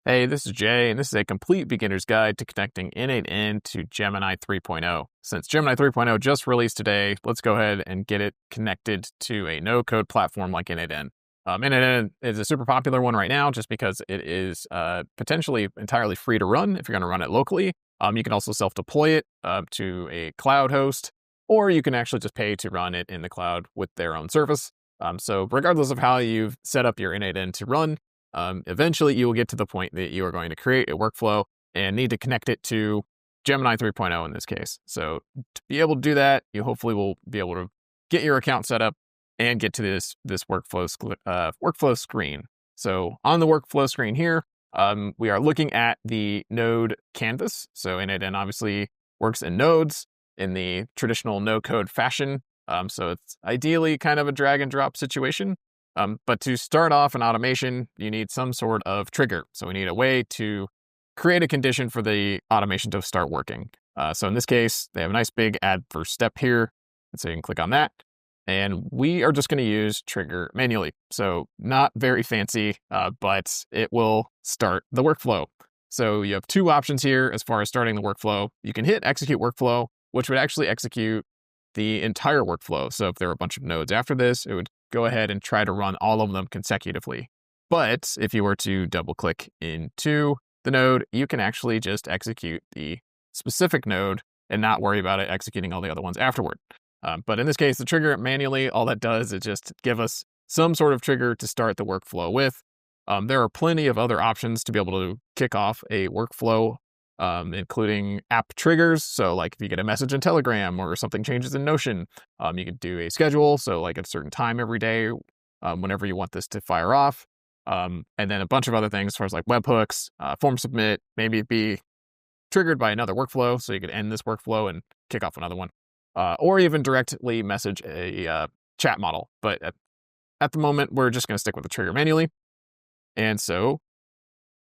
Hey, this is Jay, and this is a complete beginner's guide to connecting n8n to Gemini 3.0. Since Gemini 3.0 just released today, let's go ahead and get it connected to a no-code platform like n8n. n8n is a super popular one right now just because it is potentially entirely free to run if you're going to run it locally. You can also self-deploy it to a cloud host, or you can actually just pay to run it in the cloud with their own service. So regardless of how you've set up your n8n to run, eventually you will get to the point that you are going to create a workflow and need to connect it to Gemini 3.0 in this case. So to be able to do that, you hopefully will be able to get your account set up and get to this workflow screen. So on the workflow screen here, we are looking at the node canvas. So n8n obviously works in nodes in the traditional no-code fashion. So it's ideally kind of a drag and drop situation. But to start off an automation, you need some sort of trigger. So we need a way to create a condition for the automation to start working. So in this case, they have a nice big add first step here. And so you can click on that. And we are just going to use trigger manually. So not very fancy, but it will start the workflow. So you have two options here as far as starting the workflow. You can hit execute workflow, which would actually execute the entire workflow. So if there are a bunch of nodes after this, it would go ahead and try to run all of them consecutively. But if you were to double click into the node, you can actually just execute the specific node and not worry about it executing all the other ones afterward. But in this case, the trigger manually, all that does is just give us some sort of trigger to start the workflow with. There are plenty of other options to be able to kick off a workflow, including app triggers. So like if you get a message in Telegram or something changes in Notion, you could do a schedule. So like at a certain time every day, whenever you want this to fire off. And then a bunch of other things as far as like webhooks, form submit, maybe it'd be triggered by another workflow. So you could end this workflow and kick off another one, or even directly message a chat model. But at the moment, we're just going to stick with the trigger manually. And so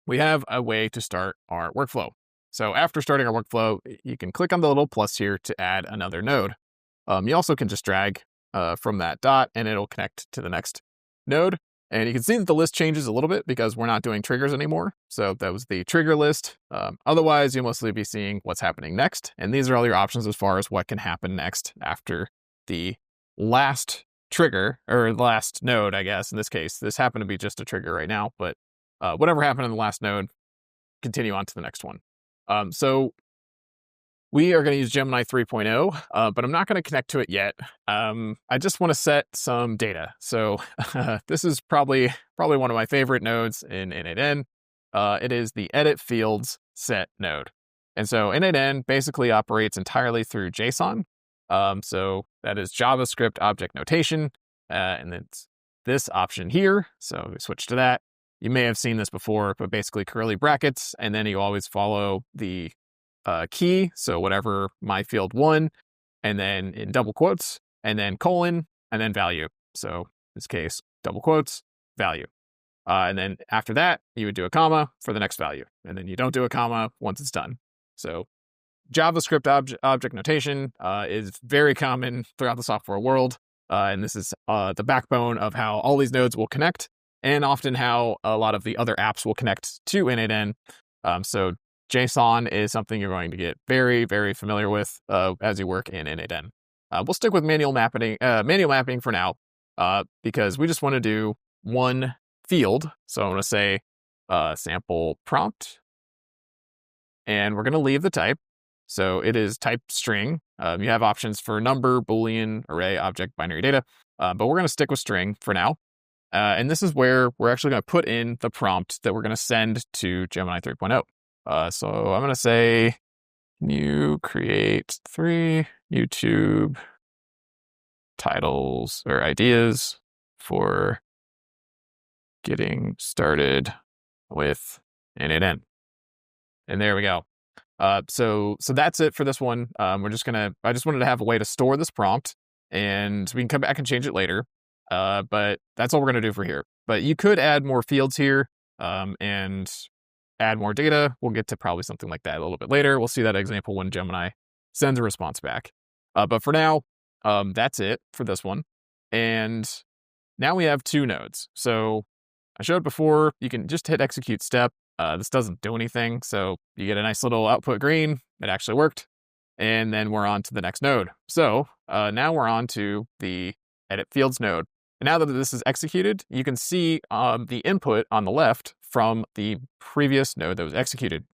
we have a way to start our workflow. So after starting our workflow, you can click on the little plus here to add another node. You also can just drag from that dot and it'll connect to the next node. And you can see that the list changes a little bit because we're not doing triggers anymore. So that was the trigger list. Otherwise, you'll mostly be seeing what's happening next. And these are all your options as far as what can happen next after the last trigger, or the last node, I guess. In this case, this happened to be just a trigger right now, but whatever happened in the last node, continue on to the next one. So we are going to use Gemini 3.0, but I'm not going to connect to it yet. I just want to set some data. So this is probably one of my favorite nodes in n8n. It is the edit fields set node. And so n8n basically operates entirely through JSON. So that is JavaScript object notation. And it's this option here. So we switch to that. You may have seen this before, but basically curly brackets, and then you always follow the key, so whatever my field 1, and then in double quotes, and then colon, and then value. So in this case, double quotes, value. And then after that, you would do a comma for the next value, and then you don't do a comma once it's done. So JavaScript object notation is very common throughout the software world, and this is the backbone of how all these nodes will connect, and often how a lot of the other apps will connect to n8n. So JSON is something you're going to get very, very familiar with as you work in n8n. We'll stick with manual mapping for now because we just want to do one field. So I'm going to say sample prompt, and we're going to leave the type. So it is type string. You have options for number, Boolean, array, object, binary data, but we're going to stick with string for now. And this is where we're actually going to put in the prompt that we're going to send to Gemini 3.0. So I'm going to say, can you create 3 YouTube titles or ideas for getting started with n8n? And there we go. So that's it for this one. I just wanted to have a way to store this prompt, and we can come back and change it later. But that's all we're going to do for here. But you could add more fields here and add more data. We'll get to probably something like that a little bit later. We'll see that example when Gemini sends a response back. But for now, that's it for this one. And now we have 2 nodes. So I showed before, you can just hit execute step. This doesn't do anything. So you get a nice little output green. It actually worked. And then we're on to the next node. So now we're on to the edit fields node. And now that this is executed, you can see the input on the left from the previous node that was executed.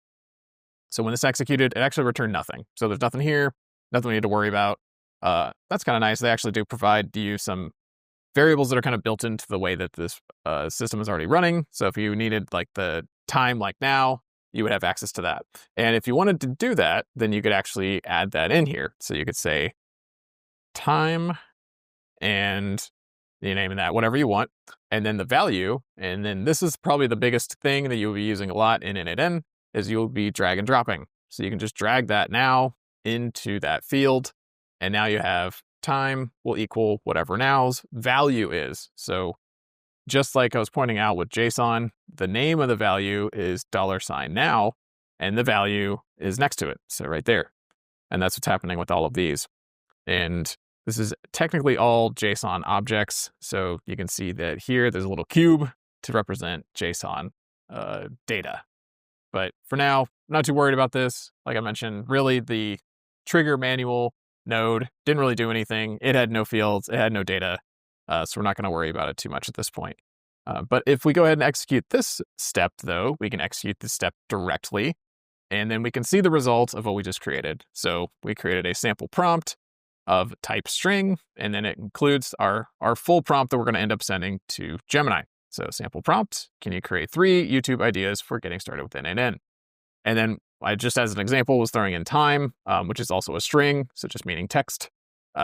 So when this executed, it actually returned nothing. So there's nothing here, nothing we need to worry about. That's kind of nice. They actually do provide you some variables that are kind of built into the way that this system is already running. So if you needed like the time like now, you would have access to that. And if you wanted to do that, then you could actually add that in here. So you could say time and you name that whatever you want, and then the value. And then this is probably the biggest thing that you'll be using a lot in n8n is you'll be drag and dropping. So you can just drag that now into that field. And now you have time will equal whatever now's value is. So just like I was pointing out with JSON, the name of the value is $now, and the value is next to it. So right there. And that's what's happening with all of these. And this is technically all JSON objects. So you can see that here, there's a little cube to represent JSON data. But for now, I'm not too worried about this. Like I mentioned, really the trigger manual node didn't really do anything. It had no fields, it had no data. So we're not going to worry about it too much at this point. But if we go ahead and execute this step, though, we can execute this step directly, and then we can see the results of what we just created. So we created a sample prompt of type string, and then it includes our full prompt that we're going to end up sending to Gemini. So sample prompt, can you create 3 YouTube ideas for getting started with n8n? And then I just, as an example, was throwing in time, which is also a string, so just meaning text.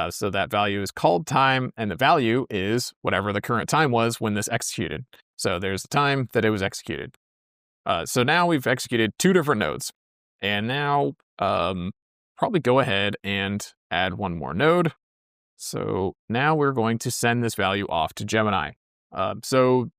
So that value is called time, and the value is whatever the current time was when this executed. So there's the time that it was executed. So now we've executed 2 different nodes. And now probably go ahead and add one more node. So now we're going to send this value off to Gemini. So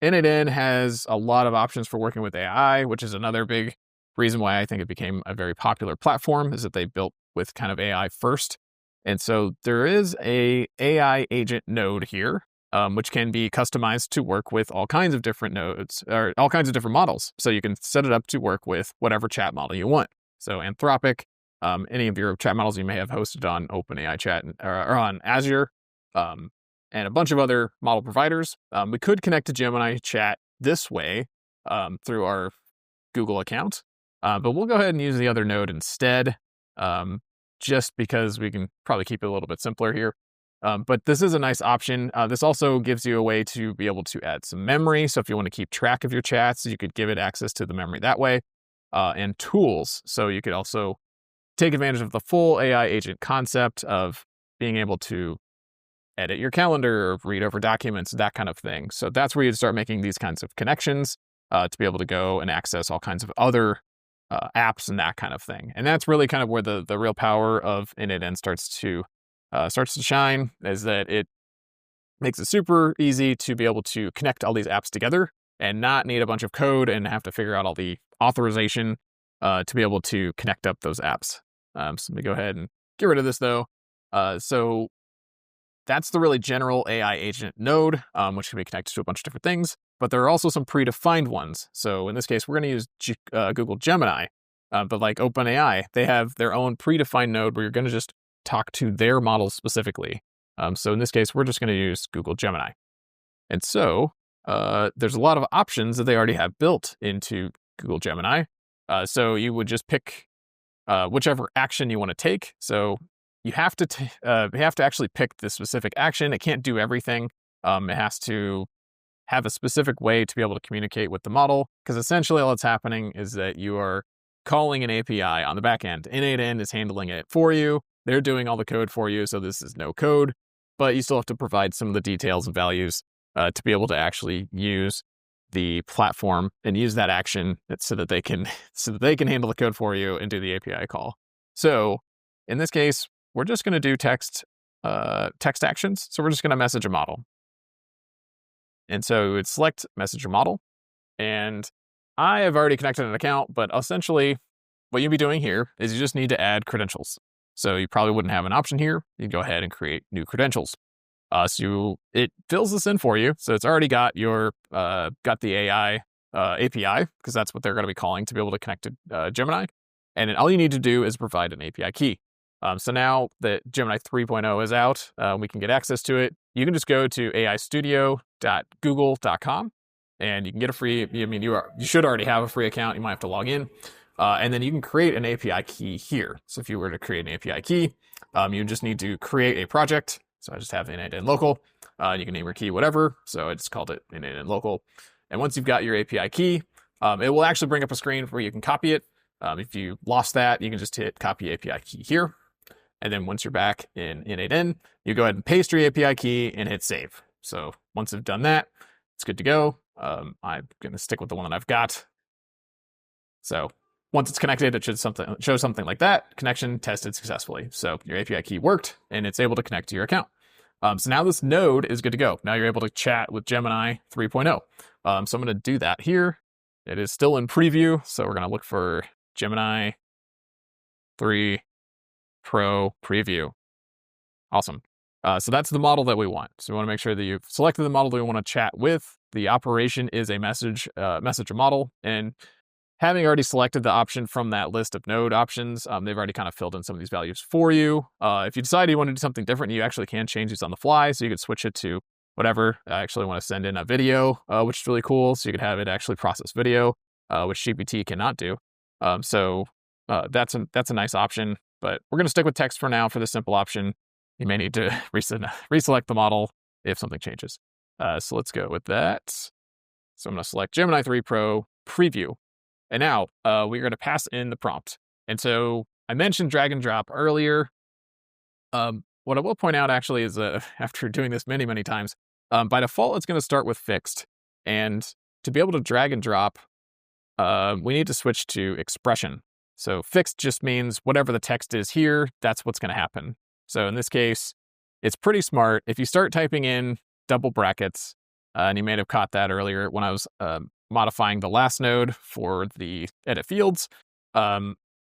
n8n has a lot of options for working with AI, which is another big reason why I think it became a very popular platform, is that they built with kind of AI first. And so there is a AI agent node here, which can be customized to work with all kinds of different nodes or all kinds of different models. So you can set it up to work with whatever chat model you want. So Anthropic, any of your chat models you may have hosted on OpenAI Chat or on Azure, and a bunch of other model providers. We could connect to Gemini Chat this way through our Google account, but we'll go ahead and use the other node instead. Just because we can probably keep it a little bit simpler here. But this is a nice option. This also gives you a way to be able to add some memory. So if you want to keep track of your chats, you could give it access to the memory that way, and tools. So you could also take advantage of the full AI agent concept of being able to edit your calendar, or read over documents, that kind of thing. So that's where you'd start making these kinds of connections to be able to go and access all kinds of other apps and that kind of thing. And that's really kind of where the real power of n8n starts to shine, is that it makes it super easy to be able to connect all these apps together and not need a bunch of code and have to figure out all the authorization to be able to connect up those apps. So let me go ahead and get rid of this though. So that's the really general AI agent node, which can be connected to a bunch of different things. But there are also some predefined ones. So in this case, we're going to use Google Gemini. But like OpenAI, they have their own predefined node where you're going to just talk to their models specifically. So in this case, we're just going to use Google Gemini. And so there's a lot of options that they already have built into Google Gemini. So you would just pick whichever action you want to take. So you have to actually pick the specific action. It can't do everything. It has to have a specific way to be able to communicate with the model, because essentially all that's happening is that you are calling an API on the back end. n8n is handling it for you. They're doing all the code for you, so this is no code, but you still have to provide some of the details and values to be able to actually use the platform and use that action so that they can handle the code for you and do the API call. So in this case, we're just going to do text actions. So we're just going to message a model. And so we would select message a model. And I have already connected an account, but essentially what you'd be doing here is you just need to add credentials. So you probably wouldn't have an option here. You go ahead and create new credentials. So it fills this in for you. So it's already got your got the AI API, because that's what they're going to be calling to be able to connect to Gemini. And then all you need to do is provide an API key. So now that Gemini 3.0 is out, we can get access to it. You can just go to aistudio.google.com and you can get a free, I mean, you should already have a free account. You might have to log in. And then you can create an API key here. So if you were to create an API key, you just need to create a project. So I just have n8n local. You can name your key whatever. So I just called it n8n local. And once you've got your API key, it will actually bring up a screen where you can copy it. If you lost that, you can just hit copy API key here. And then once you're back in n8n, you go ahead and paste your API key and hit save. So once I've done that, it's good to go. I'm going to stick with the one that I've got. So once it's connected, it should show something like that. Connection tested successfully. So your API key worked and it's able to connect to your account. So now this node is good to go. Now you're able to chat with Gemini 3.0. So I'm going to do that here. It is still in preview. So we're going to look for Gemini 3 Pro preview. Awesome. So that's the model that we want. So we want to make sure that you've selected the model that we want to chat with. The operation is a messenger model. And having already selected the option from that list of node options, they've already kind of filled in some of these values for you. If you decide you want to do something different, you actually can change these on the fly. So you could switch it to whatever. I actually want to send in a video, which is really cool. So you could have it actually process video, which GPT cannot do. So that's a nice option. But we're going to stick with text for now for the simple option. You may need to reselect the model if something changes. So let's go with that. So I'm going to select Gemini 3 Pro preview. And now we're going to pass in the prompt. And so I mentioned drag and drop earlier. What I will point out actually is after doing this many, many times, by default, it's going to start with fixed. And to be able to drag and drop, we need to switch to expression. So fixed just means whatever the text is here, that's what's going to happen. So in this case, it's pretty smart. If you start typing in double brackets, and you may have caught that earlier when I was modifying the last node for the edit fields,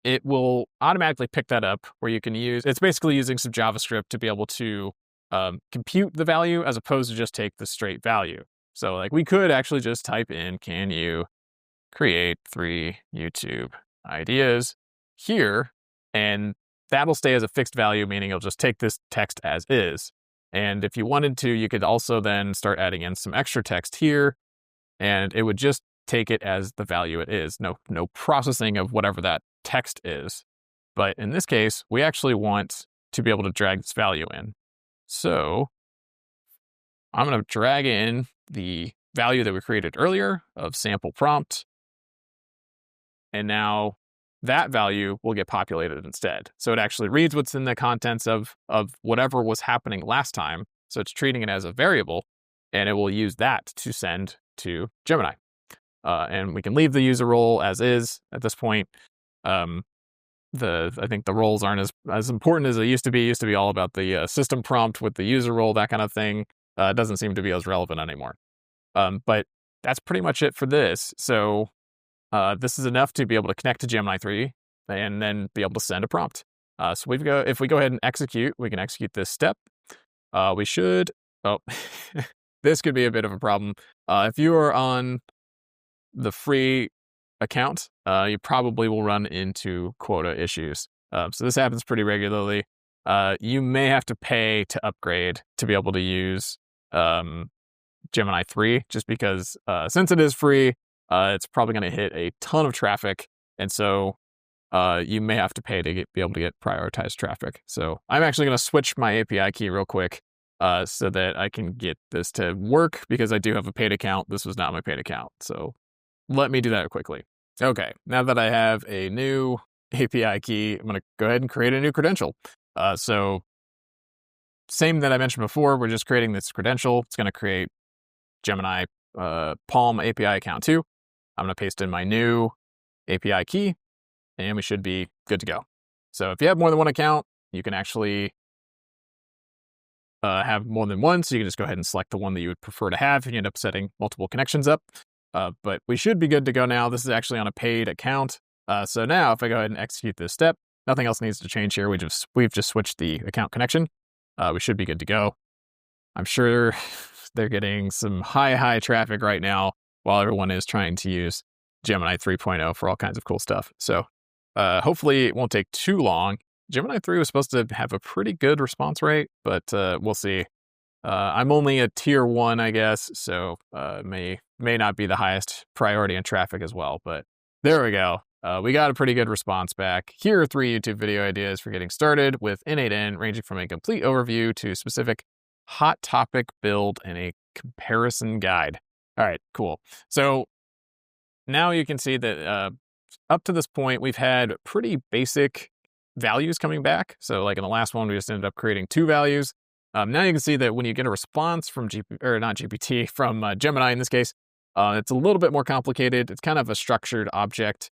it will automatically pick that up where you can use, it's basically using some JavaScript to be able to compute the value as opposed to just take the straight value. So like we could actually just type in, can you create 3 YouTube ideas here, and that'll stay as a fixed value, meaning it'll just take this text as is. And if you wanted to, you could also then start adding in some extra text here, and it would just take it as the value it is. No processing of whatever that text is. But in this case, we actually want to be able to drag this value in. So I'm going to drag in the value that we created earlier of sample prompt. And now that value will get populated instead. So it actually reads what's in the contents of whatever was happening last time. So it's treating it as a variable, and it will use that to send to Gemini. And we can leave the user role as is at this point. I think the roles aren't as important as they used to be. It used to be all about the system prompt with the user role, that kind of thing. It doesn't seem to be as relevant anymore. But that's pretty much it for this. So this is enough to be able to connect to Gemini 3 and then be able to send a prompt. So if we go ahead and execute, we can execute this step. We should, this could be a bit of a problem. If you are on the free account, you probably will run into quota issues. So this happens pretty regularly. You may have to pay to upgrade to be able to use Gemini 3, just because since it is free, it's probably going to hit a ton of traffic. And so you may have to pay to be able to get prioritized traffic. So I'm actually going to switch my API key real quick so that I can get this to work, because I do have a paid account. This was not my paid account. So let me do that quickly. Okay, now that I have a new API key, I'm going to go ahead and create a new credential. So same that I mentioned before, we're just creating this credential. It's going to create Gemini Palm API account 2. I'm going to paste in my new API key, and we should be good to go. So if you have more than one account, you can actually have more than one. So you can just go ahead and select the one that you would prefer to have, and you end up setting multiple connections up. But we should be good to go now. This is actually on a paid account. So now if I go ahead and execute this step, nothing else needs to change here. We've just switched the account connection. We should be good to go. I'm sure they're getting some high traffic right now. while everyone is trying to use Gemini 3.0 for all kinds of cool stuff. So hopefully it won't take too long. Gemini 3 was supposed to have a pretty good response rate, but we'll see. I'm only a tier 1, I guess, so may not be the highest priority in traffic as well, but there we go. We got a pretty good response back. Here are 3 YouTube video ideas for getting started with n8n, ranging from a complete overview to specific hot topic build and a comparison guide. All right, cool. So now you can see that up to this point, we've had pretty basic values coming back. So like in the last one, we just ended up creating 2 values. Now you can see that when you get a response from from Gemini in this case, it's a little bit more complicated. It's kind of a structured object.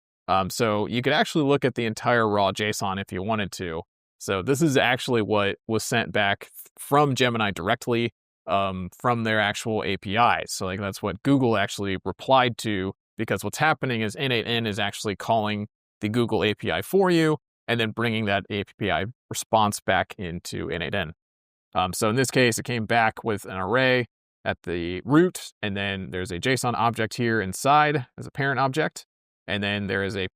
So you could actually look at the entire raw JSON if you wanted to. So this is actually what was sent back from Gemini directly from their actual API. So like that's what Google actually replied to, because what's happening is n8n is actually calling the Google API for you and then bringing that API response back into n8n. So in this case, it came back with an array at the root, and then there's a JSON object here inside as a parent object. And then there is a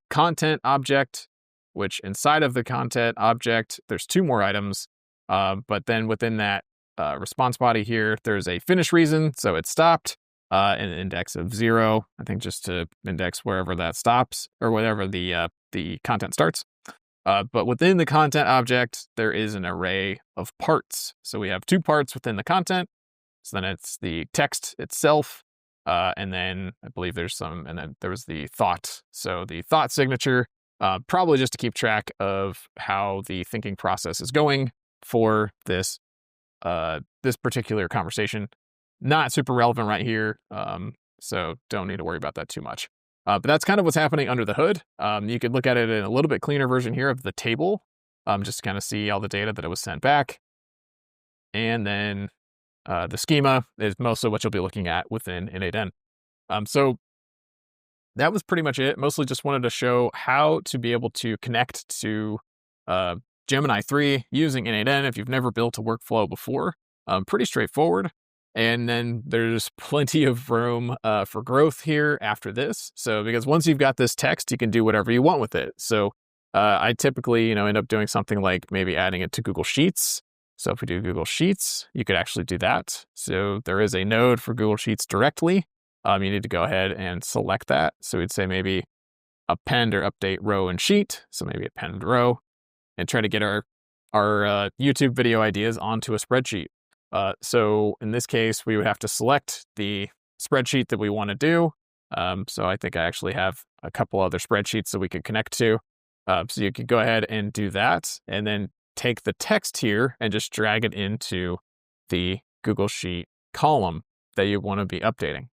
content object, which inside of the content object, there's 2 more items. But then within that response body here, there's a finish reason. So it stopped an index of 0, I think just to index wherever that stops or whatever the content starts. But within the content object, there is an array of parts. So we have 2 parts within the content. So then it's the text itself. And then I believe there's and then there was the thought. So the thought signature, probably just to keep track of how the thinking process is going for this particular conversation. Not super relevant right here. So don't need to worry about that too much. But that's kind of what's happening under the hood. You could look at it in a little bit cleaner version here of the table, just to kind of see all the data that it was sent back. And then the schema is mostly what you'll be looking at within n8n. So that was pretty much it. Mostly just wanted to show how to be able to connect to Gemini 3 using n8n if you've never built a workflow before. Pretty straightforward. And then there's plenty of room for growth here after this. So because once you've got this text, you can do whatever you want with it. So I typically, end up doing something like maybe adding it to Google Sheets. So if we do Google Sheets, you could actually do that. So there is a node for Google Sheets directly. You need to go ahead and select that. So we'd say maybe append or update row and sheet. So maybe append row and try to get our YouTube video ideas onto a spreadsheet. So in this case, we would have to select the spreadsheet that we want to do. So I think I actually have a couple other spreadsheets that we could connect to. So you could go ahead and do that and then take the text here and just drag it into the Google Sheet column that you want to be updating.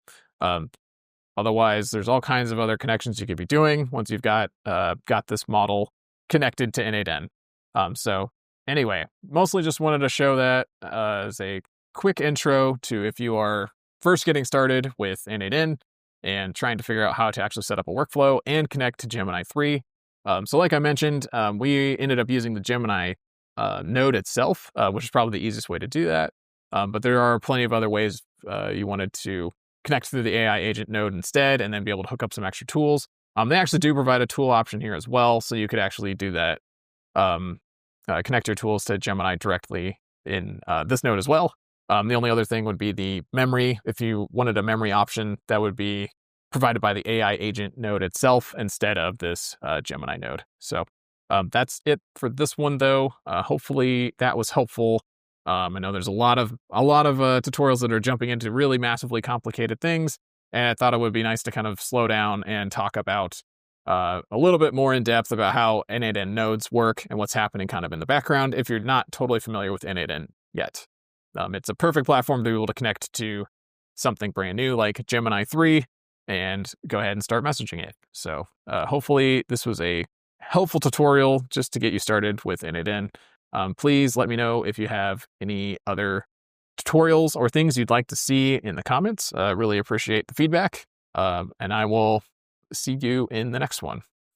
Otherwise, there's all kinds of other connections you could be doing once you've got this model connected to n8n. So anyway, mostly just wanted to show that as a quick intro to if you are first getting started with n8n and trying to figure out how to actually set up a workflow and connect to Gemini 3. So like I mentioned, we ended up using the Gemini node itself, which is probably the easiest way to do that. But there are plenty of other ways you wanted to connect through the AI agent node instead and then be able to hook up some extra tools. They actually do provide a tool option here as well, so you could actually do that. Connect your tools to Gemini directly in this node as well. The only other thing would be the memory. If you wanted a memory option, that would be provided by the AI agent node itself instead of this Gemini node. So that's it for this one, though. Hopefully that was helpful. I know there's a lot of tutorials that are jumping into really massively complicated things, and I thought it would be nice to kind of slow down and talk about a little bit more in depth about how n8n nodes work and what's happening kind of in the background if you're not totally familiar with n8n yet. It's a perfect platform to be able to connect to something brand new like Gemini 3 and go ahead and start messaging it. So hopefully this was a helpful tutorial just to get you started with n8n. Please let me know if you have any other tutorials or things you'd like to see in the comments. Really appreciate the feedback. And I will see you in the next one.